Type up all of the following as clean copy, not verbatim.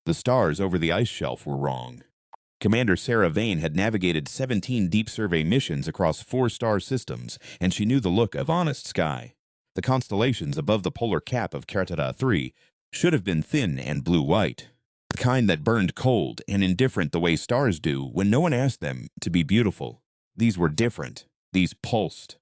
The stars over the ice shelf were wrong. Commander Sarah Vane had navigated 17 deep survey missions across 4-star systems, and she knew the look of honest sky. The constellations above the polar cap of Cartata 3 should have been thin and blue-white, the kind that burned cold and indifferent the way stars do when no one asked them to be beautiful. These were different. These pulsed.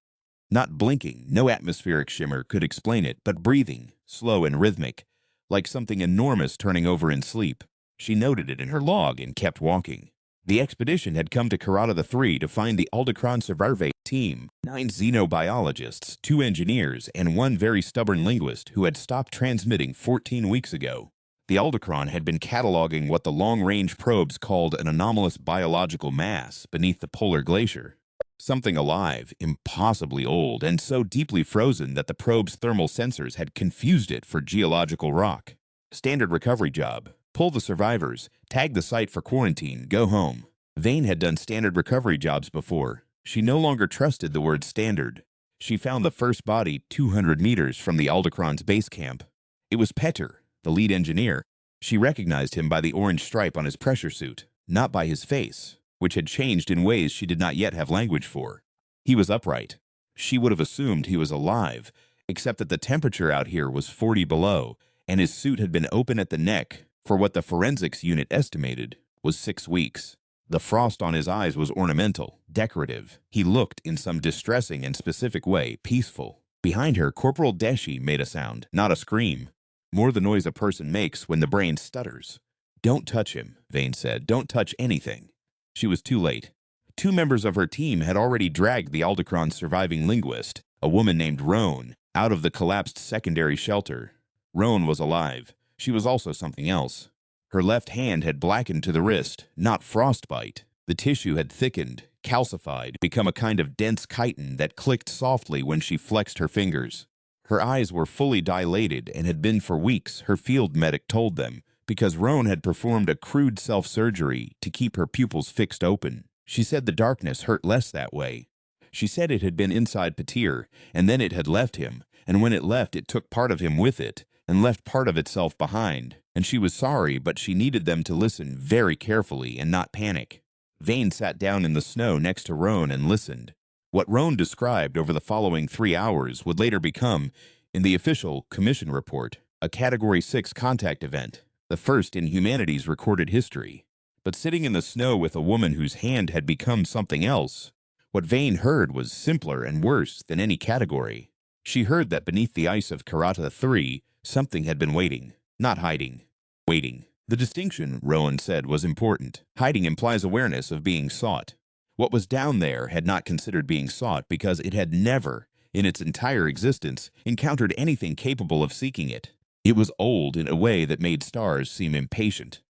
Not blinking, no atmospheric shimmer could explain it, but breathing, slow and rhythmic, like something enormous turning over in sleep. She noted it in her log and kept walking. The expedition had come to Karata 3 to find the Aldecron Survey team, 9 xenobiologists, 2 engineers, and 1 very stubborn linguist who had stopped transmitting 14 weeks ago. The Aldecron had been cataloging what the long-range probes called an anomalous biological mass beneath the polar glacier. Something alive, impossibly old, and so deeply frozen that the probe's thermal sensors had confused it for geological rock. Standard recovery job. Pull the survivors, tag the site for quarantine, go home. Vane had done standard recovery jobs before. She no longer trusted the word standard. She found the first body 200 meters from the Aldecron's base camp. It was Petter, the lead engineer. She recognized him by the orange stripe on his pressure suit, not by his face, which had changed in ways she did not yet have language for. He was upright. She would have assumed he was alive, except that the temperature out here was 40 below, and his suit had been open at the neck for what the forensics unit estimated was 6 weeks. The frost on his eyes was ornamental, decorative. He looked, in some distressing and specific way, peaceful. Behind her, Corporal Deshi made a sound, not a scream. More the noise a person makes when the brain stutters. "Don't touch him," Vane said. "Don't touch anything." She was too late. 2 members of her team had already dragged the Aldecron's surviving linguist, a woman named Roan, out of the collapsed secondary shelter. Roan was alive. She was also something else. Her left hand had blackened to the wrist, not frostbite. The tissue had thickened, calcified, become a kind of dense chitin that clicked softly when she flexed her fingers. Her eyes were fully dilated and had been for weeks, her field medic told them, because Roan had performed a crude self-surgery to keep her pupils fixed open. She said the darkness hurt less that way. She said it had been inside Petir, and then it had left him, and when it left, it took part of him with it, and left part of itself behind, and she was sorry, but she needed them to listen very carefully and not panic. Vane sat down in the snow next to Roan and listened. What Roan described over the following 3 hours would later become, in the official commission report, a Category 6 contact event, the first in humanity's recorded history. But sitting in the snow with a woman whose hand had become something else, what Vane heard was simpler and worse than any category. She heard that beneath the ice of Karata 3, something had been waiting, not hiding, waiting. The distinction, Rowan said, was important. Hiding implies awareness of being sought. What was down there had not considered being sought because it had never, in its entire existence, encountered anything capable of seeking it. It was old in a way that made stars seem impatient.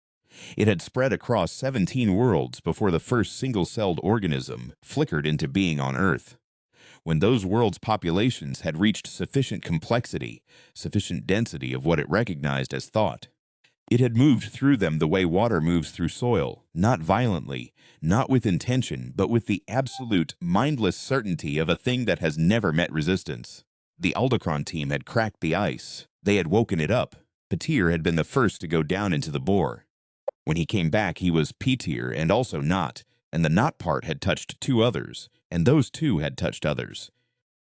It had spread across 17 worlds before the first single-celled organism flickered into being on Earth. When those worlds' populations had reached sufficient complexity, sufficient density of what it recognized as thought, it had moved through them the way water moves through soil, not violently, not with intention, but with the absolute, mindless certainty of a thing that has never met resistance. The Aldecron team had cracked the ice. They had woken it up. Petir had been the first to go down into the bore. When he came back, he was P-tier and also not, and the not part had touched 2 others, and those 2 had touched others.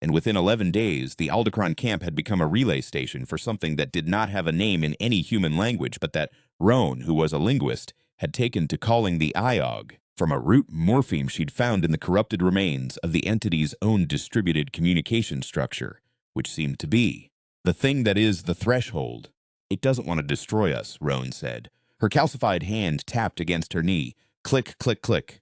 And within 11 days, the Aldecron camp had become a relay station for something that did not have a name in any human language, but that Roan, who was a linguist, had taken to calling the IOG, from a root morpheme she'd found in the corrupted remains of the entity's own distributed communication structure, which seemed to be the thing that is the threshold. "It doesn't want to destroy us," Roan said. Her calcified hand tapped against her knee. Click, click, click.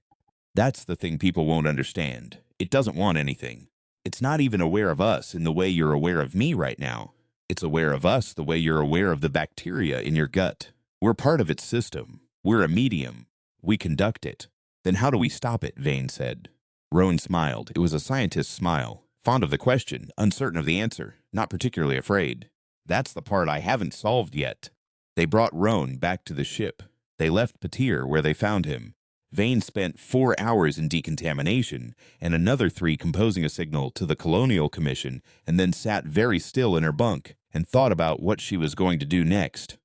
"That's the thing people won't understand. It doesn't want anything. It's not even aware of us in the way you're aware of me right now. It's aware of us the way you're aware of the bacteria in your gut. We're part of its system. We're a medium. We conduct it." "Then how do we stop it?" Vane said. Roan smiled. It was a scientist's smile. Fond of the question, uncertain of the answer, not particularly afraid. "That's the part I haven't solved yet." They brought Roan back to the ship. They left Petir where they found him. Vane spent 4 hours in decontamination and another 3 composing a signal to the Colonial Commission, and then sat very still in her bunk and thought about what she was going to do next.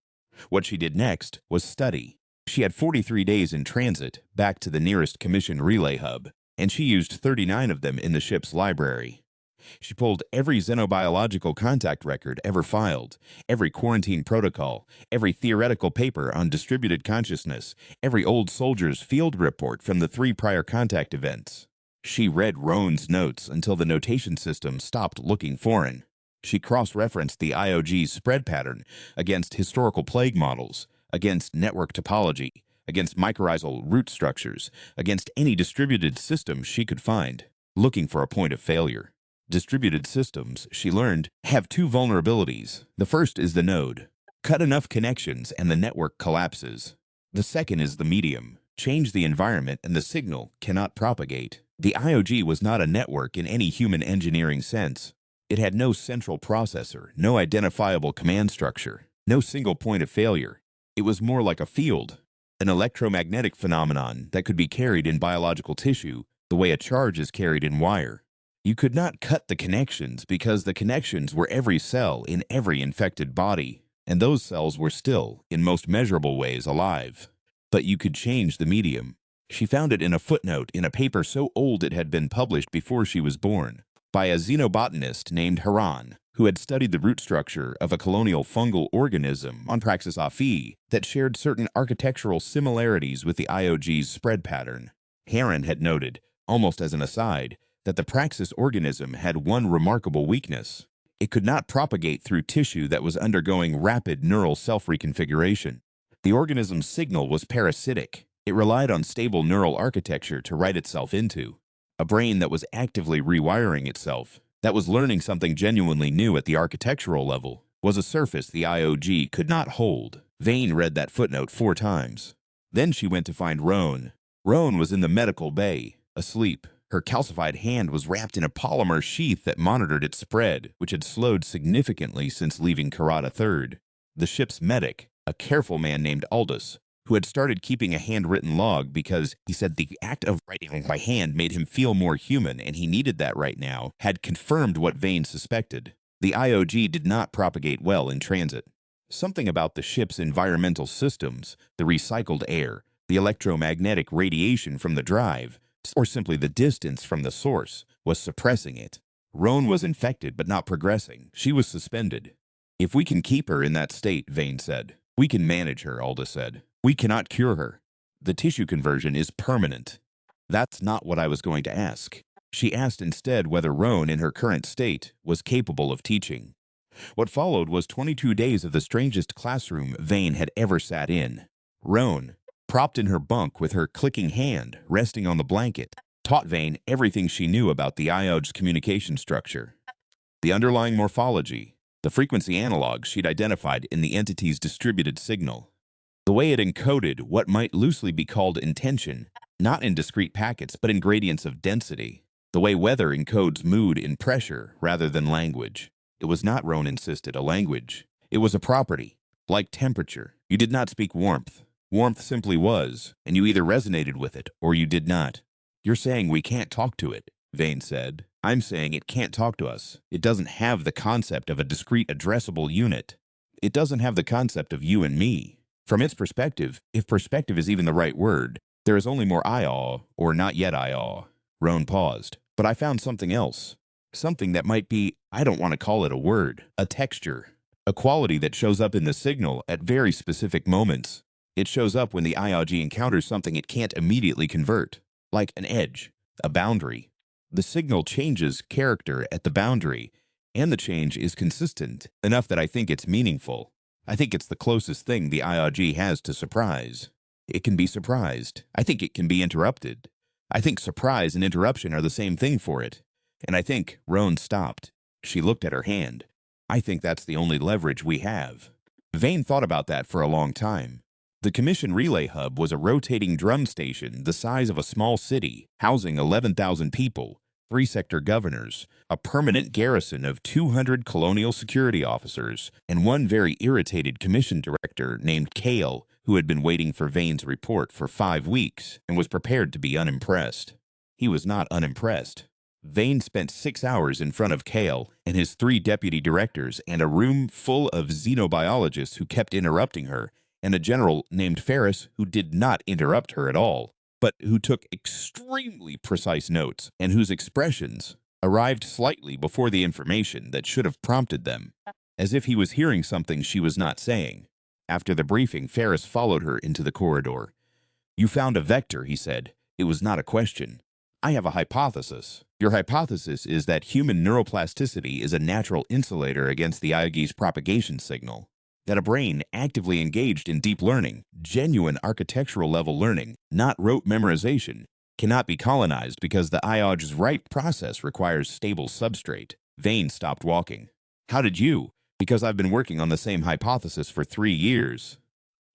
What she did next was study. She had 43 days in transit back to the nearest commission relay hub, and she used 39 of them in the ship's library. She pulled every xenobiological contact record ever filed, every quarantine protocol, every theoretical paper on distributed consciousness, every old soldier's field report from the 3 prior contact events. She read Roan's notes until the notation system stopped looking foreign. She cross-referenced the IOG's spread pattern against historical plague models, against network topology, against mycorrhizal root structures, against any distributed system she could find, looking for a point of failure. Distributed systems, she learned, have 2 vulnerabilities. The first is the node. Cut enough connections and the network collapses. The second is the medium. Change the environment and the signal cannot propagate. The IOG was not a network in any human engineering sense. It had no central processor, no identifiable command structure, no single point of failure. It was more like a field, an electromagnetic phenomenon that could be carried in biological tissue the way a charge is carried in wire. You could not cut the connections because the connections were every cell in every infected body, and those cells were still, in most measurable ways, alive. But you could change the medium. She found it in a footnote in a paper so old it had been published before she was born, by a xenobotanist named Haran, who had studied the root structure of a colonial fungal organism on Praxis Aphi that shared certain architectural similarities with the IOG's spread pattern. Haran had noted, almost as an aside, that the Praxis organism had one remarkable weakness. It could not propagate through tissue that was undergoing rapid neural self-reconfiguration. The organism's signal was parasitic. It relied on stable neural architecture to write itself into. A brain that was actively rewiring itself, that was learning something genuinely new at the architectural level, was a surface the IOG could not hold. Vane read that footnote 4 times. Then she went to find Roan. Roan was in the medical bay, asleep. Her calcified hand was wrapped in a polymer sheath that monitored its spread, which had slowed significantly since leaving Karata 3rd. The ship's medic, a careful man named Aldous, who had started keeping a handwritten log because he said the act of writing by hand made him feel more human and he needed that right now, had confirmed what Vane suspected. The IOG did not propagate well in transit. Something about the ship's environmental systems, the recycled air, the electromagnetic radiation from the drive, or simply the distance from the source, was suppressing it. Roan was infected but not progressing. She was suspended. If we can keep her in that state, Vane said. We can manage her, Aldous said. We cannot cure her. The tissue conversion is permanent. That's not what I was going to ask. She asked instead whether Roan, in her current state, was capable of teaching. What followed was 22 days of the strangest classroom Vane had ever sat in. Roan, propped in her bunk with her clicking hand resting on the blanket, taught Vane everything she knew about the IOG's communication structure. The underlying morphology, the frequency analogs she'd identified in the entity's distributed signal. The way it encoded what might loosely be called intention, not in discrete packets but in gradients of density. The way weather encodes mood in pressure rather than language. It was not, Roan insisted, a language. It was a property, like temperature. You did not speak warmth. Warmth simply was, and you either resonated with it or you did not. You're saying we can't talk to it, Vane said. I'm saying it can't talk to us. It doesn't have the concept of a discrete addressable unit. It doesn't have the concept of you and me. From its perspective, if perspective is even the right word, there is only more I-awe or not yet I-awe. Roan paused. But I found something else. Something that might be, I don't want to call it a word, a texture. A quality that shows up in the signal at very specific moments. It shows up when the IOG encounters something it can't immediately convert, like an edge, a boundary. The signal changes character at the boundary, and the change is consistent enough that I think it's meaningful. I think it's the closest thing the IOG has to surprise. It can be surprised. I think it can be interrupted. I think surprise and interruption are the same thing for it. And I think Roan stopped. She looked at her hand. I think that's the only leverage we have. Vane thought about that for a long time. The Commission Relay Hub was a rotating drum station the size of a small city, housing 11,000 people, 3 sector governors, a permanent garrison of 200 colonial security officers, and one very irritated commission director named Kale, who had been waiting for Vane's report for 5 weeks and was prepared to be unimpressed. He was not unimpressed. Vane spent 6 hours in front of Kale and his 3 deputy directors and a room full of xenobiologists who kept interrupting her, and a general named Ferris who did not interrupt her at all, but who took extremely precise notes and whose expressions arrived slightly before the information that should have prompted them, as if he was hearing something she was not saying. After the briefing, Ferris followed her into the corridor. "You found a vector," he said. "It was not a question. I have a hypothesis. Your hypothesis is that human neuroplasticity is a natural insulator against the Ayagi's propagation signal. That a brain actively engaged in deep learning, genuine architectural level learning, not rote memorization, cannot be colonized because the Ayagi's right process requires stable substrate." Vane stopped walking. "How did you?" "Because I've been working on the same hypothesis for 3 years.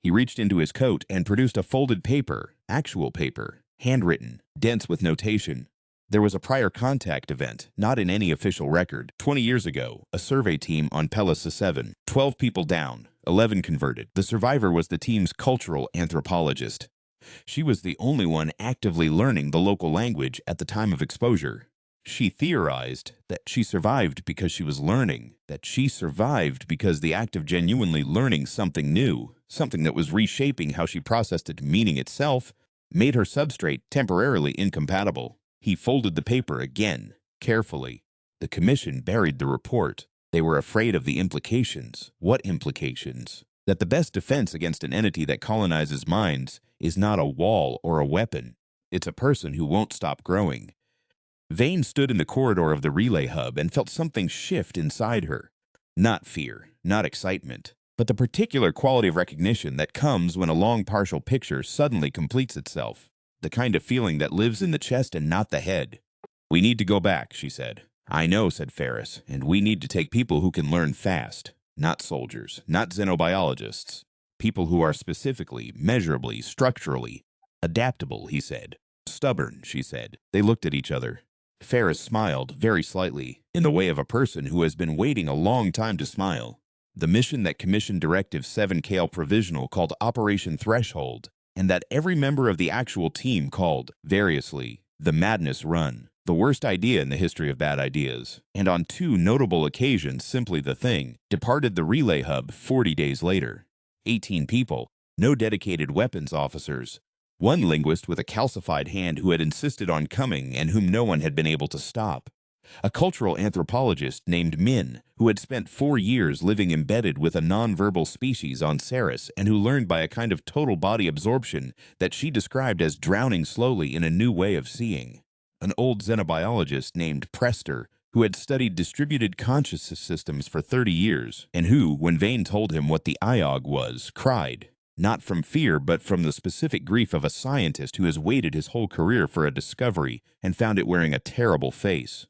He reached into his coat and produced a folded paper, actual paper, handwritten, dense with notation. There was a prior contact event, not in any official record. 20 years ago, a survey team on Pelissa 7. 12 people down, 11 converted. The survivor was the team's cultural anthropologist. She was the only one actively learning the local language at the time of exposure. She theorized that she survived because she was learning, that she survived because the act of genuinely learning something new, something that was reshaping how she processed its meaning itself, made her substrate temporarily incompatible. He folded the paper again, carefully. The commission buried the report. They were afraid of the implications. What implications? That the best defense against an entity that colonizes minds is not a wall or a weapon. It's a person who won't stop growing. Vane stood in the corridor of the relay hub and felt something shift inside her. Not fear, not excitement, but the particular quality of recognition that comes when a long partial picture suddenly completes itself. The kind of feeling that lives in the chest and not the head. "We need to go back," she said. "I know," said Ferris, "and we need to take people who can learn fast. Not soldiers, not xenobiologists. People who are specifically, measurably, structurally adaptable," he said. "Stubborn," she said. They looked at each other. Ferris smiled, very slightly, in the way of a person who has been waiting a long time to smile. The mission that Commission Directive 7 Kale Provisional called Operation Threshold, and that every member of the actual team called, variously, the Madness Run. The worst idea in the history of bad ideas, and on 2 notable occasions simply the thing, departed the relay hub 40 days later. 18 people, no dedicated weapons officers, 1 linguist with a calcified hand who had insisted on coming and whom no one had been able to stop. A cultural anthropologist named Min, who had spent 4 years living embedded with a nonverbal species on Ceres and who learned by a kind of total body absorption that she described as drowning slowly in a new way of seeing. An old xenobiologist named Prester, who had studied distributed consciousness systems for 30 years, and who, when Vane told him what the IOG was, cried. Not from fear, but from the specific grief of a scientist who has waited his whole career for a discovery and found it wearing a terrible face.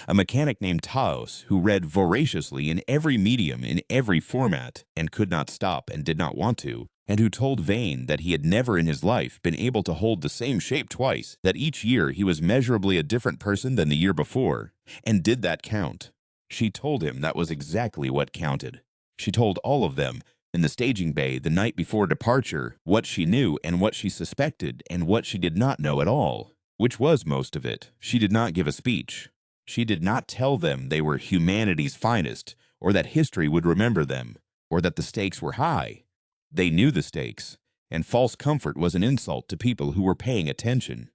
A mechanic named Taos, who read voraciously in every medium, in every format, and could not stop and did not want to, and who told Vane that he had never in his life been able to hold the same shape twice, that each year he was measurably a different person than the year before. And did that count? She told him that was exactly what counted. She told all of them, in the staging bay the night before departure, what she knew and what she suspected and what she did not know at all, which was most of it. She did not give a speech. She did not tell them they were humanity's finest, or that history would remember them, or that the stakes were high. They knew the stakes, and false comfort was an insult to people who were paying attention.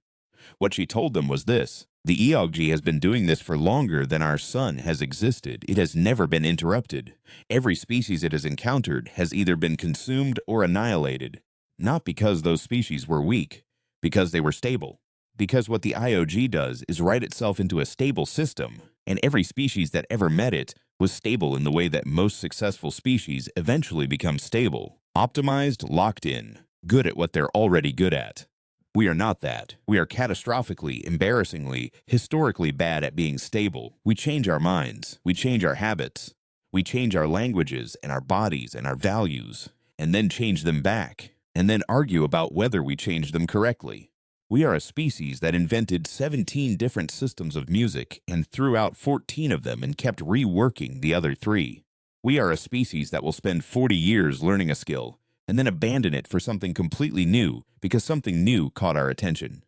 What she told them was this: the EOG has been doing this for longer than our sun has existed. It has never been interrupted. Every species it has encountered has either been consumed or annihilated, not because those species were weak, because they were stable. Because what the IOG does is write itself into a stable system, and every species that ever met it was stable in the way that most successful species eventually become stable, optimized, locked in, good at what they're already good at. We are not that. We are catastrophically, embarrassingly, historically bad at being stable. We change our minds. We change our habits. We change our languages and our bodies and our values, and then change them back, and then argue about whether we changed them correctly. We are a species that invented 17 different systems of music and threw out 14 of them and kept reworking the other 3. We are a species that will spend 40 years learning a skill and then abandon it for something completely new because something new caught our attention.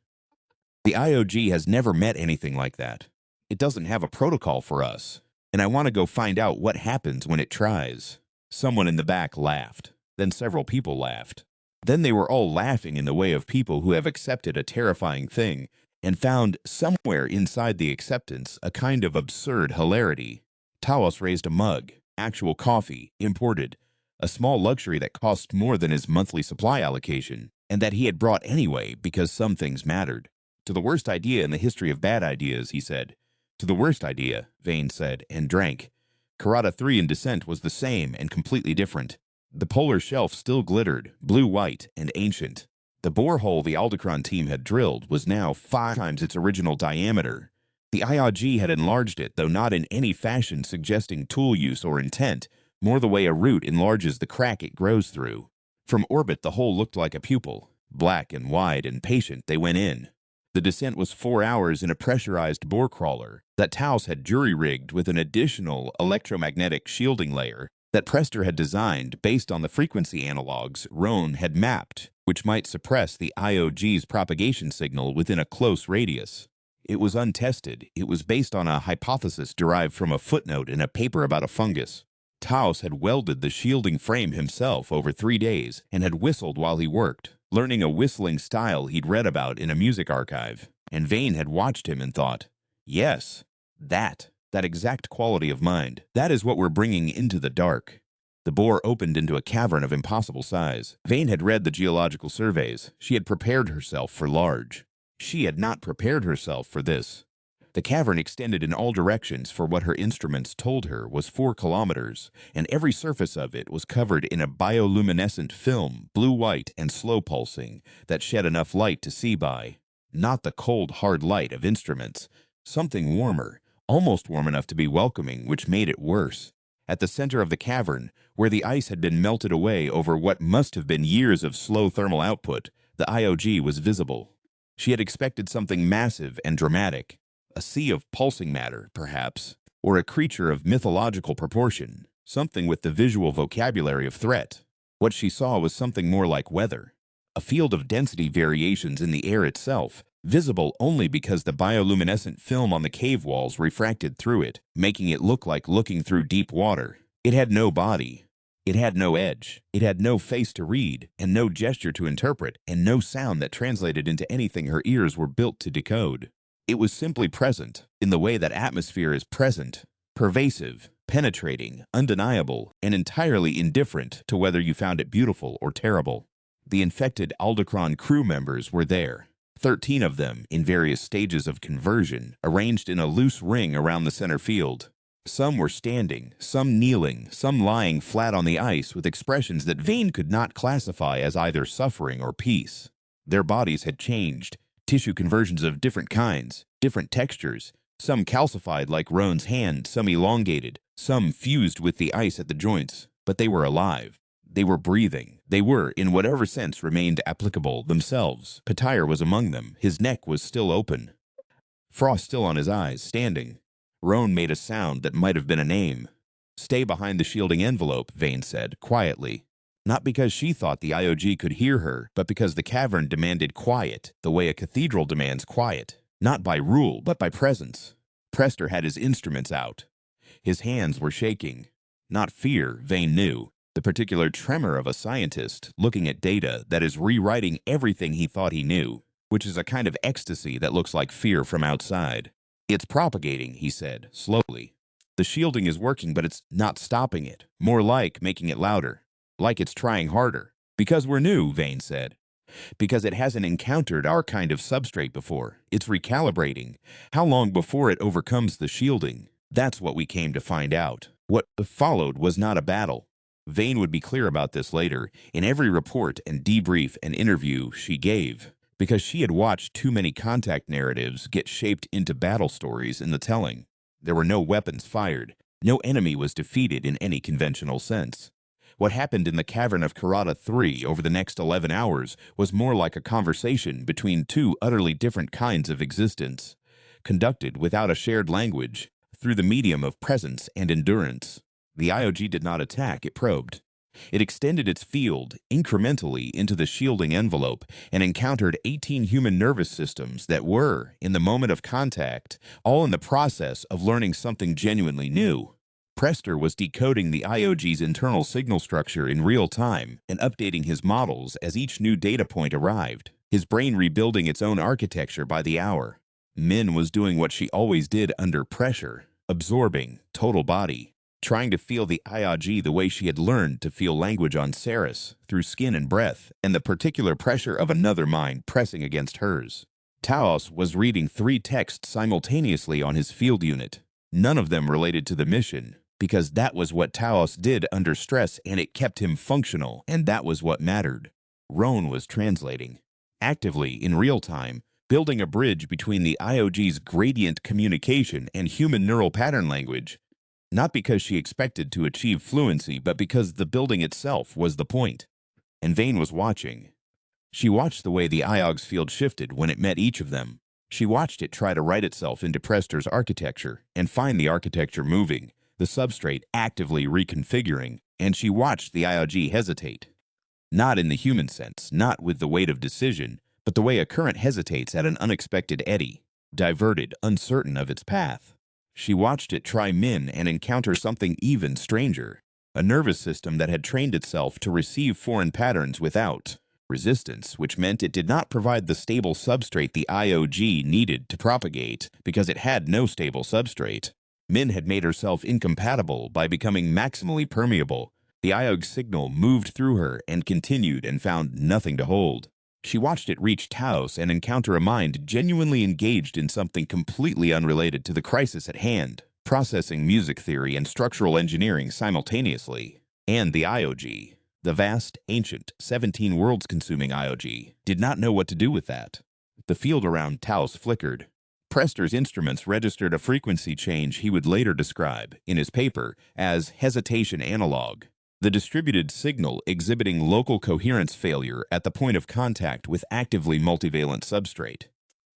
The IOG has never met anything like that. It doesn't have a protocol for us, and I want to go find out what happens when it tries." Someone in the back laughed. Then several people laughed. Then they were all laughing in the way of people who have accepted a terrifying thing and found somewhere inside the acceptance a kind of absurd hilarity. Taos raised a mug, actual coffee, imported, a small luxury that cost more than his monthly supply allocation, and that he had brought anyway because some things mattered. "To the worst idea in the history of bad ideas," he said. "To the worst idea," Vane said, and drank. Karada 3 in Descent was the same and completely different. The polar shelf still glittered, blue-white and ancient. The borehole the Aldecron team had drilled was now 5 times its original diameter. The IOG had enlarged it, though not in any fashion suggesting tool use or intent, more the way a root enlarges the crack it grows through. From orbit, the hole looked like a pupil. Black and wide and patient, they went in. The descent was 4 hours in a pressurized bore crawler that Taos had jury-rigged with an additional electromagnetic shielding layer that Prester had designed based on the frequency analogs Roan had mapped, which might suppress the IOG's propagation signal within a close radius. It was untested. It was based on a hypothesis derived from a footnote in a paper about a fungus. Taos had welded the shielding frame himself over 3 days and had whistled while he worked, learning a whistling style he'd read about in a music archive. And Vane had watched him and thought, yes, that exact quality of mind, that is what we're bringing into the dark. The bore opened into a cavern of impossible size. Vane had read the geological surveys. She had prepared herself for large. She had not prepared herself for this. The cavern extended in all directions for what her instruments told her was 4 kilometers, and every surface of it was covered in a bioluminescent film, blue-white and slow-pulsing, that shed enough light to see by. Not the cold, hard light of instruments. Something warmer, almost warm enough to be welcoming, which made it worse. At the center of the cavern, where the ice had been melted away over what must have been years of slow thermal output, the IOG was visible. She had expected something massive and dramatic. A sea of pulsing matter, perhaps, or a creature of mythological proportion, something with the visual vocabulary of threat. What she saw was something more like weather, a field of density variations in the air itself, visible only because the bioluminescent film on the cave walls refracted through it, making it look like looking through deep water. It had no body. It had no edge. It had no face to read, and no gesture to interpret, and no sound that translated into anything her ears were built to decode. It was simply present, in the way that atmosphere is present, pervasive, penetrating, undeniable, and entirely indifferent to whether you found it beautiful or terrible. The infected Aldecron crew members were there, 13 of them in various stages of conversion, arranged in a loose ring around the center field. Some were standing, some kneeling, some lying flat on the ice with expressions that Vane could not classify as either suffering or peace. Their bodies had changed. Tissue conversions of different kinds, different textures, some calcified like Roan's hand, some elongated, some fused with the ice at the joints, but they were alive. They were breathing. They were, in whatever sense remained applicable, themselves. Petire was among them. His neck was still open. Frost still on his eyes, standing. Roan made a sound that might have been a name. "Stay behind the shielding envelope," Vane said, quietly. Not because she thought the IOG could hear her, but because the cavern demanded quiet, the way a cathedral demands quiet. Not by rule, but by presence. Prester had his instruments out. His hands were shaking. Not fear, Vane knew. The particular tremor of a scientist looking at data that is rewriting everything he thought he knew, which is a kind of ecstasy that looks like fear from outside. "It's propagating," he said, slowly. "The shielding is working, but it's not stopping it. More like making it louder. Like it's trying harder. Because we're new," Vane said. "Because it hasn't encountered our kind of substrate before. It's recalibrating. How long before it overcomes the shielding? That's what we came to find out." What followed was not a battle. Vane would be clear about this later, in every report and debrief and interview she gave, because she had watched too many contact narratives get shaped into battle stories in the telling. There were no weapons fired. No enemy was defeated in any conventional sense. What happened in the cavern of Karada 3 over the next 11 hours was more like a conversation between 2 utterly different kinds of existence, conducted without a shared language, through the medium of presence and endurance. The IOG did not attack, it probed. It extended its field incrementally into the shielding envelope and encountered 18 human nervous systems that were, in the moment of contact, all in the process of learning something genuinely new. Prester was decoding the IOG's internal signal structure in real time and updating his models as each new data point arrived, his brain rebuilding its own architecture by the hour. Min was doing what she always did under pressure, absorbing, total body, trying to feel the IOG the way she had learned to feel language on Ceres, through skin and breath, and the particular pressure of another mind pressing against hers. Taos was reading 3 texts simultaneously on his field unit, none of them related to the mission, because that was what Taos did under stress and it kept him functional, and that was what mattered. Roan was translating, actively, in real time, building a bridge between the IOG's gradient communication and human neural pattern language, not because she expected to achieve fluency, but because the building itself was the point. And Vane was watching. She watched the way the IOG's field shifted when it met each of them. She watched it try to write itself into Prester's architecture and find the architecture moving, the substrate actively reconfiguring, and she watched the IOG hesitate. Not in the human sense, not with the weight of decision, but the way a current hesitates at an unexpected eddy, diverted, uncertain of its path. She watched it try Min and encounter something even stranger, a nervous system that had trained itself to receive foreign patterns without resistance, which meant it did not provide the stable substrate the IOG needed to propagate because it had no stable substrate. Min had made herself incompatible by becoming maximally permeable. The IOG signal moved through her and continued and found nothing to hold. She watched it reach Taos and encounter a mind genuinely engaged in something completely unrelated to the crisis at hand, processing music theory and structural engineering simultaneously. And the IOG, the vast, ancient, 17 worlds-consuming IOG, did not know what to do with that. The field around Taos flickered. Prester's instruments registered a frequency change he would later describe, in his paper, as hesitation analog, the distributed signal exhibiting local coherence failure at the point of contact with actively multivalent substrate.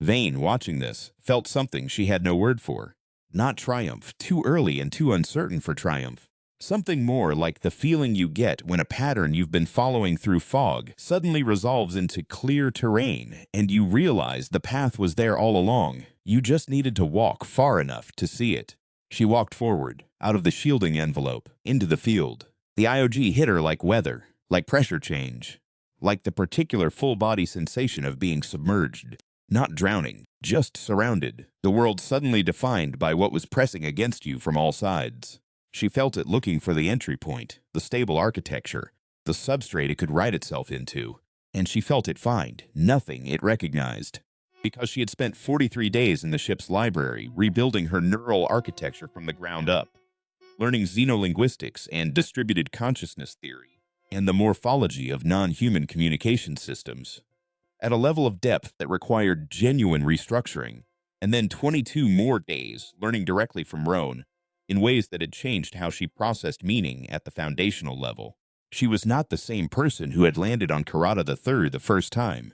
Vane, watching this, felt something she had no word for. Not triumph, too early and too uncertain for triumph. Something more like the feeling you get when a pattern you've been following through fog suddenly resolves into clear terrain, and you realize the path was there all along. You just needed to walk far enough to see it. She walked forward, out of the shielding envelope, into the field. The IOG hit her like weather, like pressure change, like the particular full-body sensation of being submerged, not drowning, just surrounded, the world suddenly defined by what was pressing against you from all sides. She felt it looking for the entry point, the stable architecture, the substrate it could write itself into, and she felt it find nothing it recognized. Because she had spent 43 days in the ship's library rebuilding her neural architecture from the ground up, learning xenolinguistics and distributed consciousness theory, and the morphology of non-human communication systems, at a level of depth that required genuine restructuring, and then 22 more days learning directly from Roan, in ways that had changed how she processed meaning at the foundational level. She was not the same person who had landed on Karada III the first time.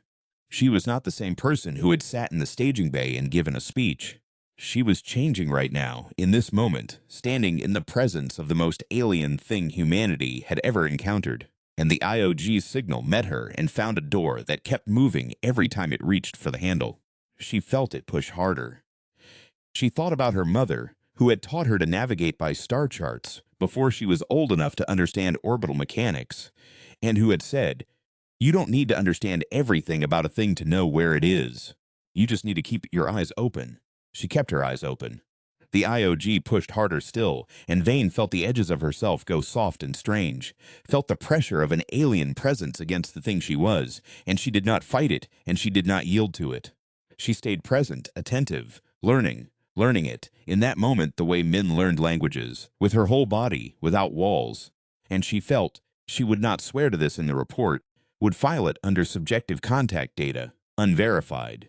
She was not the same person who had sat in the staging bay and given a speech. She was changing right now, in this moment, standing in the presence of the most alien thing humanity had ever encountered. And the IOG's signal met her and found a door that kept moving every time it reached for the handle. She felt it push harder. She thought about her mother, who had taught her to navigate by star charts before she was old enough to understand orbital mechanics, and who had said, "You don't need to understand everything about a thing to know where it is. You just need to keep your eyes open." She kept her eyes open. The IOG pushed harder still, and Vane felt the edges of herself go soft and strange, felt the pressure of an alien presence against the thing she was, and she did not fight it, and she did not yield to it. She stayed present, attentive, learning it, in that moment the way men learned languages, with her whole body, without walls. And she felt, she would not swear to this in the report, would file it under subjective contact data, unverified.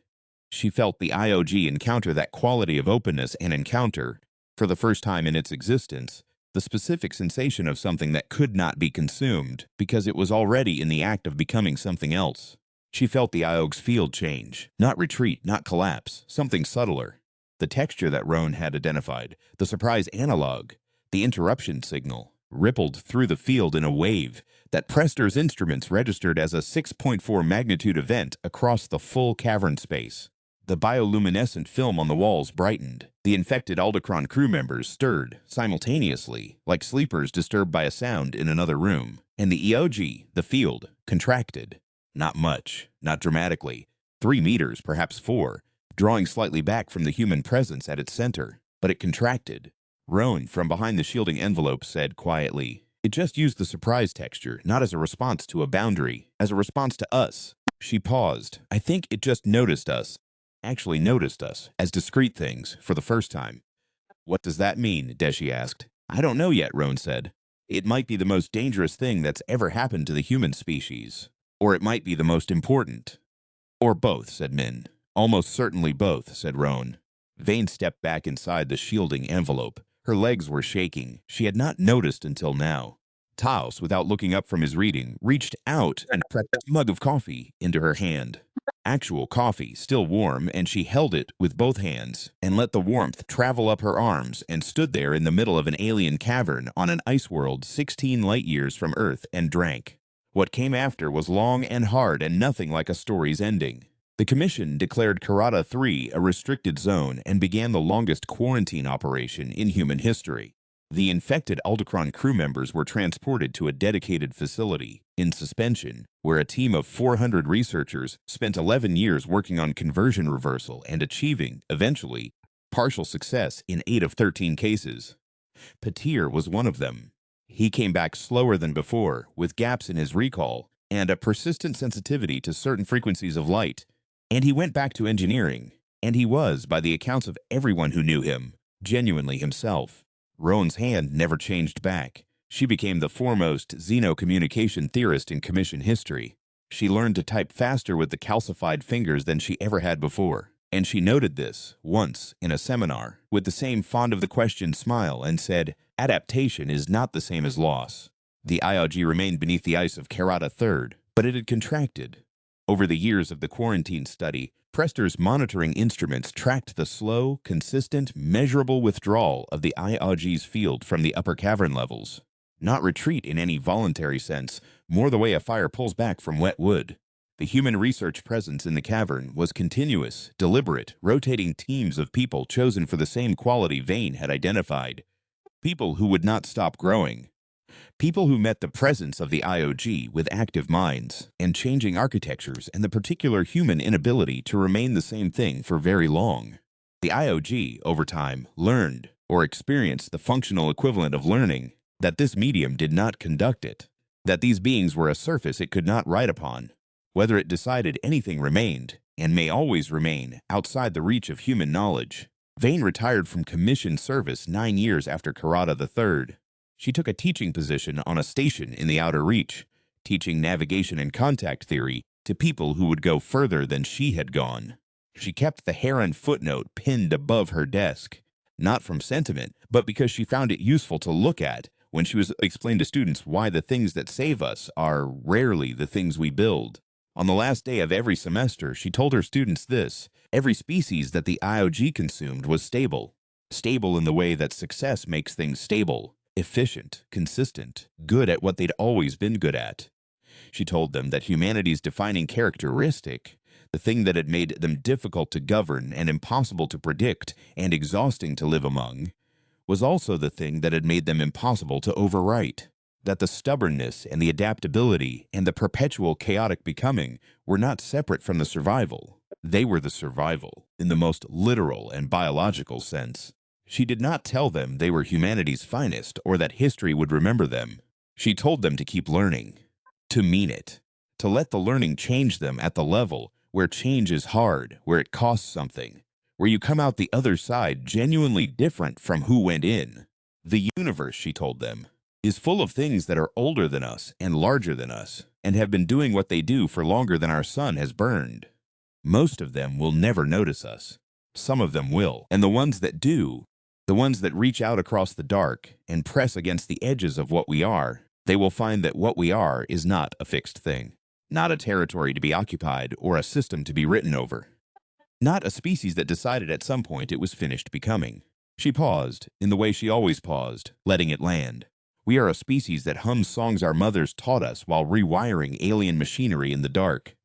She felt the IOG encounter that quality of openness and encounter, for the first time in its existence, the specific sensation of something that could not be consumed because it was already in the act of becoming something else. She felt the IOG's field change, not retreat, not collapse, something subtler. The texture that Roan had identified, the surprise analog, the interruption signal, rippled through the field in a wave that Prester's instruments registered as a 6.4 magnitude event across the full cavern space. The bioluminescent film on the walls brightened. The infected Aldecron crew members stirred simultaneously, like sleepers disturbed by a sound in another room. And the EOG, the field, contracted. Not much, not dramatically. 3 meters, perhaps 4, drawing slightly back from the human presence at its center. But it contracted. Roan, from behind the shielding envelope, said quietly, "It just used the surprise texture, not as a response to a boundary, as a response to us." She paused. "I think it just noticed us. Actually noticed us, as discrete things, for the first time." "What does that mean?" Deshi asked. "I don't know yet," Roan said. "It might be the most dangerous thing that's ever happened to the human species. Or it might be the most important." "Or both," said Min. "Almost certainly both," said Roan. Vane stepped back inside the shielding envelope. Her legs were shaking. She had not noticed until now. Taos, without looking up from his reading, reached out and pressed a mug of coffee into her hand. Actual coffee, still warm, and she held it with both hands and let the warmth travel up her arms and stood there in the middle of an alien cavern on an ice world 16 light years from Earth and drank. What came after was long and hard and nothing like a story's ending. The Commission declared Karata 3 a restricted zone and began the longest quarantine operation in human history. The infected Aldecron crew members were transported to a dedicated facility, in suspension, where a team of 400 researchers spent 11 years working on conversion reversal and achieving, eventually, partial success in 8 of 13 cases. Patir was one of them. He came back slower than before, with gaps in his recall, and a persistent sensitivity to certain frequencies of light. And he went back to engineering, and he was, by the accounts of everyone who knew him, genuinely himself. Roan's hand never changed back. She became the foremost xenocommunication theorist in Commission history. She learned to type faster with the calcified fingers than she ever had before. And she noted this, once, in a seminar, with the same fond-of-the-question smile, and said, "Adaptation is not the same as loss." The IOG remained beneath the ice of Karata 3rd, but it had contracted. Over the years of the quarantine study, Prester's monitoring instruments tracked the slow, consistent, measurable withdrawal of the IOG's field from the upper cavern levels. Not retreat in any voluntary sense, more the way a fire pulls back from wet wood. The human research presence in the cavern was continuous, deliberate, rotating teams of people chosen for the same quality Vane had identified. People who would not stop growing. People who met the presence of the IOG with active minds and changing architectures and the particular human inability to remain the same thing for very long. The IOG, over time, learned, or experienced the functional equivalent of learning, that this medium did not conduct it, that these beings were a surface it could not write upon. Whether it decided anything remained, and may always remain, outside the reach of human knowledge. Vane retired from commissioned service 9 years after Karata III. She took a teaching position on a station in the Outer Reach, teaching navigation and contact theory to people who would go further than she had gone. She kept the Heron footnote pinned above her desk, not from sentiment, but because she found it useful to look at when she was explaining to students why the things that save us are rarely the things we build. On the last day of every semester, she told her students this: every species that the IOG consumed was stable. Stable in the way that success makes things stable. Efficient, consistent, good at what they'd always been good at. She told them that humanity's defining characteristic, the thing that had made them difficult to govern and impossible to predict and exhausting to live among, was also the thing that had made them impossible to overwrite. That the stubbornness and the adaptability and the perpetual chaotic becoming were not separate from the survival. They were the survival, in the most literal and biological sense. She did not tell them they were humanity's finest or that history would remember them. She told them to keep learning, to mean it, to let the learning change them at the level where change is hard, where it costs something, where you come out the other side genuinely different from who went in. The universe, she told them, is full of things that are older than us and larger than us and have been doing what they do for longer than our sun has burned. Most of them will never notice us. Some of them will, and the ones that do, the ones that reach out across the dark and press against the edges of what we are, they will find that what we are is not a fixed thing, not a territory to be occupied or a system to be written over, not a species that decided at some point it was finished becoming. She paused, in the way she always paused, letting it land. We are a species that hums songs our mothers taught us while rewiring alien machinery in the dark.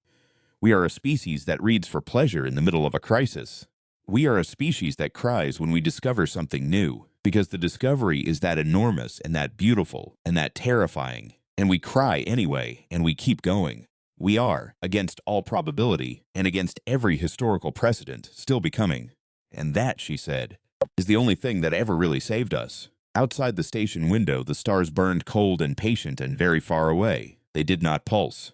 We are a species that reads for pleasure in the middle of a crisis. We are a species that cries when we discover something new, because the discovery is that enormous and that beautiful and that terrifying. And we cry anyway, and we keep going. We are, against all probability, and against every historical precedent, still becoming. And that, she said, is the only thing that ever really saved us. Outside the station window, the stars burned cold and patient and very far away. They did not pulse.